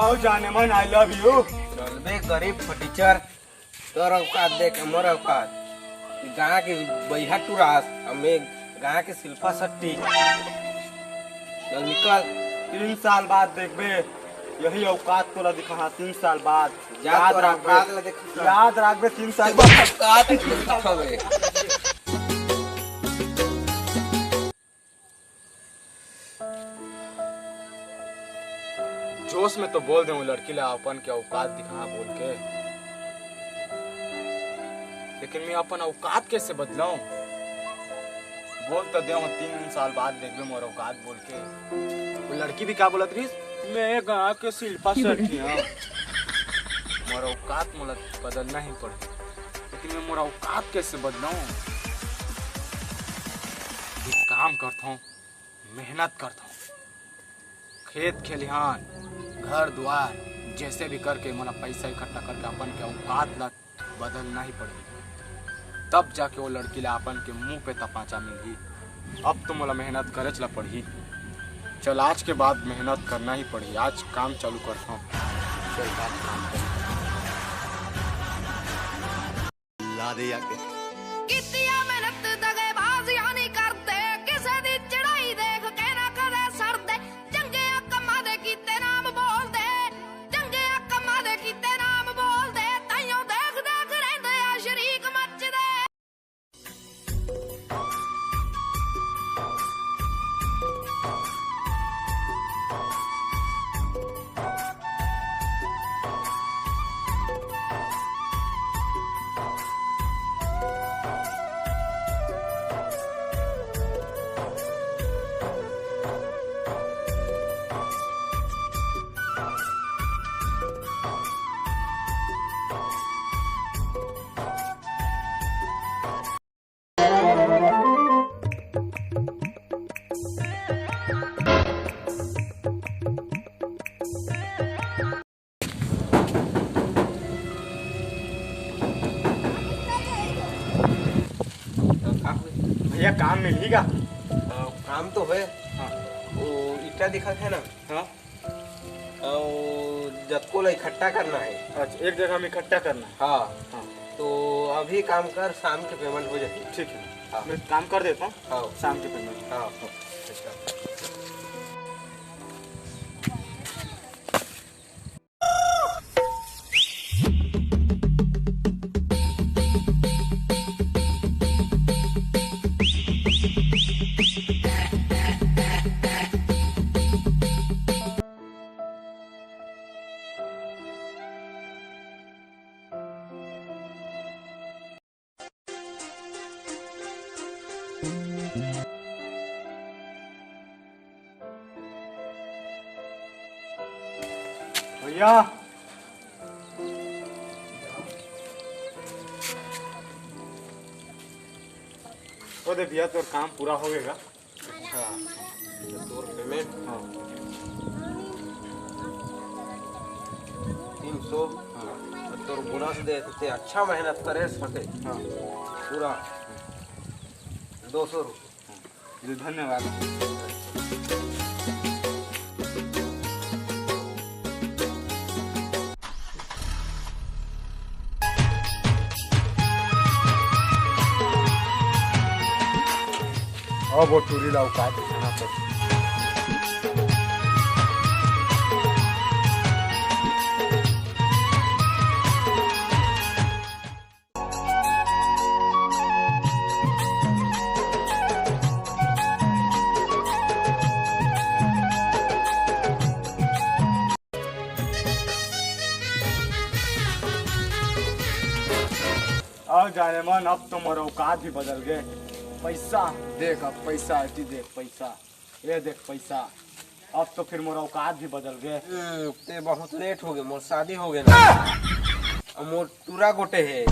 आओ जाने मन आई लव यू। चल बे गरीब फटीचर, तोर औकात देख मोर औकात। गाँव के बैहा टुरास हमें गाँव के शिल्पा शक्ति। चल निकल। 3 साल बाद देखबे यही औकात तोला दिखा। 3 साल बाद याद रखबे। याद रखबे 3 साल बाद औकात दिखावे। जोश में तो बोल दे लड़की ला अपन के औकात दिखा बोल के, लेकिन मैं अपन औकात कैसे बदलाऊं? बोल तो दे 3 साल बाद देखबे मोर औकात बोल के। वो लड़की भी क्या बोलत रही, मैं गाँव के शिल्पा शेट्टी हूँ। मोर औकात मोला बदलना ही पड़े, लेकिन मैं मोर औकात कैसे बदलाऊं? एक काम करता हूँ, मेहनत करता हूँ, खेत खलिहान घर द्वार जैसे भी करके मोला पैसा इकट्ठा करके अपन के औकात ला बदलना ही पड़ेगी। तब जाके वो लड़की ला अपन के मुंह पे तपाचा मिलगी। अब तो मोला मेहनत करे चला पड़ी। चल आज के बाद मेहनत करना ही पड़ी। आज काम चालू करता हूँ। चल बात काम कर। ला दे आके कितिया मेहनत दगेबाज यानी करते किसे दी चढ़ाई देख के ना कदे सरदे। चंगे कम्मा दे कीते नाम बोल दे, चंगे कम्मा दे कीते नाम बोल दे। ताइयों देख देख रहंदे आ शरीक मचदे। भैया काम मिलेगा? काम तो है। हाँ। वो ईटा दिखा है ना, हाँ। और जत्को ला इकट्ठा करना है। अच्छा, एक जगह में इकट्ठा करना है। हाँ। हाँ। तो अभी काम कर, शाम के पेमेंट हो जाएगी। ठीक है। हाँ। मैं काम कर देता हूँ। हाँ। शाम के पेमेंट। हाँ। भैया वो दे भैया, तोर काम पूरा हो गएगा। हाँ। तोर पेमेंट हाँ। 300। हाँ। तोर बोनस दे ते अच्छा मेहनत करे सके। हाँ। पूरा 200 रुपये। धन्यवाद। अब वो टूरी ला औकात दिखाना पड़ता। अब जाने मन, अब तो मोर औकात भी बदल गए। पैसा देख, अब पैसा है, देख पैसा, ये देख पैसा। अब तो फिर मोर औकात भी बदल गए। ते बहुत लेट हो गए, मोर शादी हो गए ना। अब मोर टूरा गोटे है।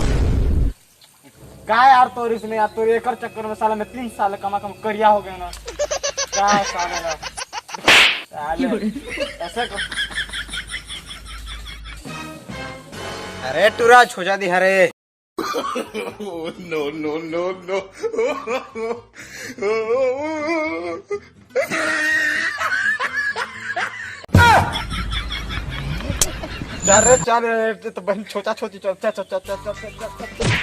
क्या यार तो इसमें यार, तो एक चक्कर में साला में 3 साल कमा करिया हो गया ना। क्या साले ना साले ऐसे कर। अरे टूरा छोजा दी हरे। no, no, no, no. चल रे तो बहन छोटा छोटी चल चल चल चल चल चल चल